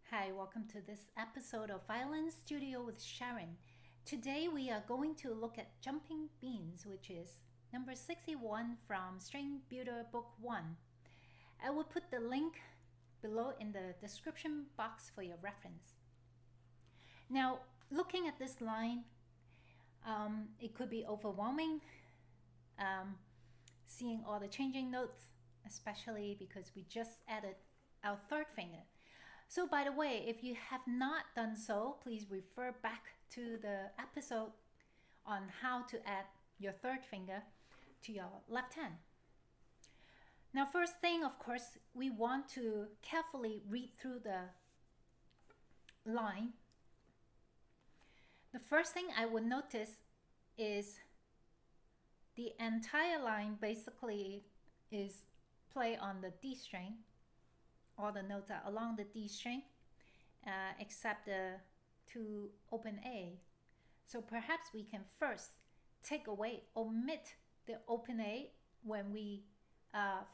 Hi, welcome to this episode of Violin Studio with Sharon. Today we are going to look at Jumping Beans, which is number 61 from String Builder Book 1. I will put the link below in the description box for your reference. Now, looking at this line, it could be overwhelming, seeing all the changing notes, especially because we just added our third finger. So by the way, if you have not done so, please refer back to the episode on how to add your third finger to your left hand. Now, first thing, of course, we want to carefully read through the line. The first thing I would notice is the entire line basically is play on the D string. All the notes are along the D string, except the two open A. So perhaps we can first omit the open A when we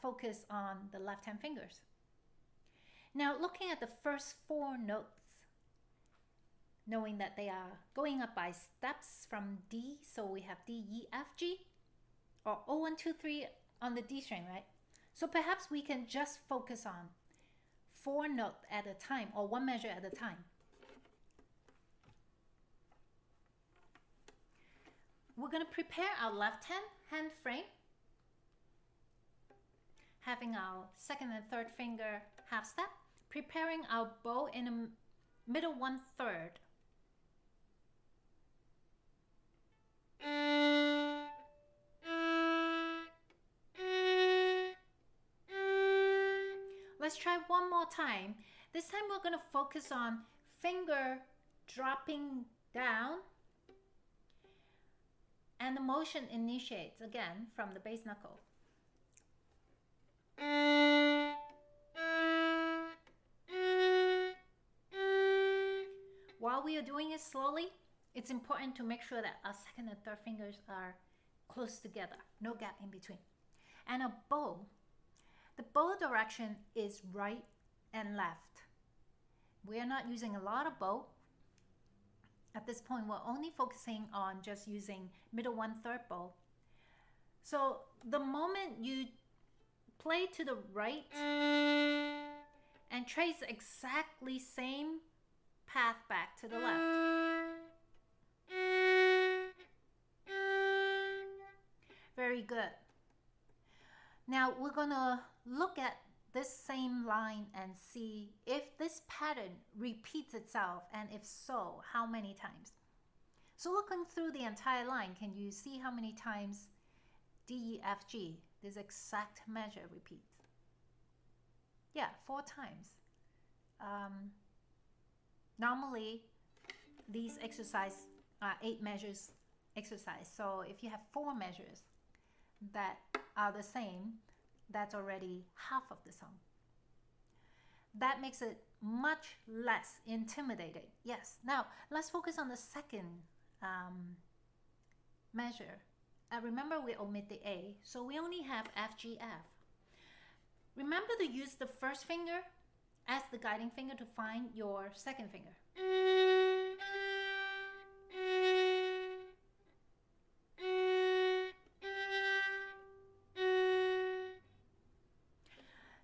focus on the left hand fingers. Now, looking at the first four notes, knowing that they are going up by steps from D, so we have D, E, F, G, or O, 1, 2, 3 on the D string, right? So perhaps we can just focus on four notes at a time, or one measure at a time. We're going to prepare our left hand frame, having our second and third finger half step, preparing our bow in the middle 1/3. Let's try one more time. This time we're going to focus on finger dropping down, and the motion initiates again from the base knuckle. While we are doing it slowly, it's important to make sure that our second and third fingers are close together, no gap in between. And a bow, the bow direction is right and left. We are not using a lot of bow. At this point, we're only focusing on just using middle 1/3 bow. So the moment you play to the right and trace exactly same path back to the left. Very good. Now we're gonna look at this same line and see if this pattern repeats itself, and if so, how many times. So looking through the entire line, can you see how many times D, E, F, G, this exact measure repeats? Yeah, 4 times. Normally, these exercise are 8 measures exercise. So if you have 4 measures that are the same, that's already half of the song. That makes it much less intimidating. Yes. Now let's focus on the second measure. Remember, we omit the A, so we only have F, G, F. Remember to use the first finger as the guiding finger to find your second finger.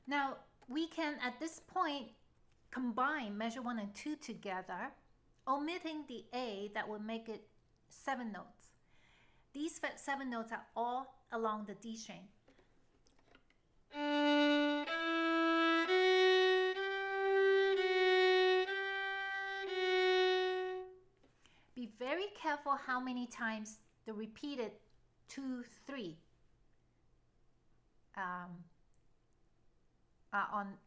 Now, we can, at this point, combine measure 1 and 2 together, omitting the A that would make it 7 notes. These 7 notes are all along the D string. Be very careful how many times the repeated 2, 3 are on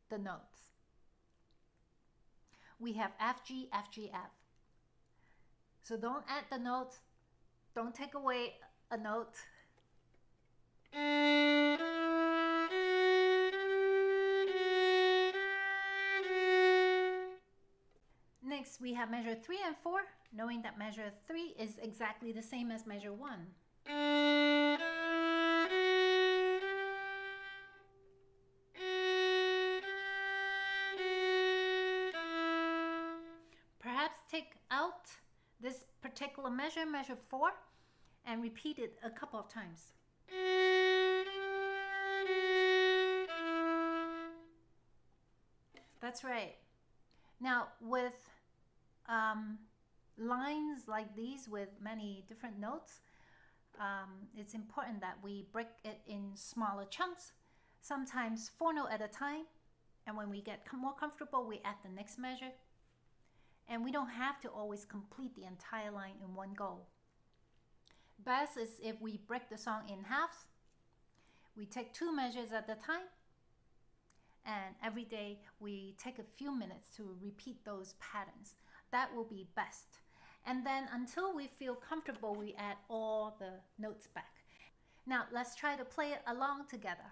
the notes. We have F, G, F, G, F. So don't add the notes. Don't take away a note. Next, we have measure 3 and 4, knowing that measure 3 is exactly the same as measure 1. take out this particular measure, measure 4, and repeat it a couple of times. That's right. Now with lines like these with many different notes, it's important that we break it in smaller chunks, sometimes 4 notes at a time, and when we get more comfortable, we add the next measure. And we don't have to always complete the entire line in one go. Best is if we break the song in halves. We take 2 measures at a time, and every day we take a few minutes to repeat those patterns. That will be best. And then until we feel comfortable, we add all the notes back. Now let's try to play it along together.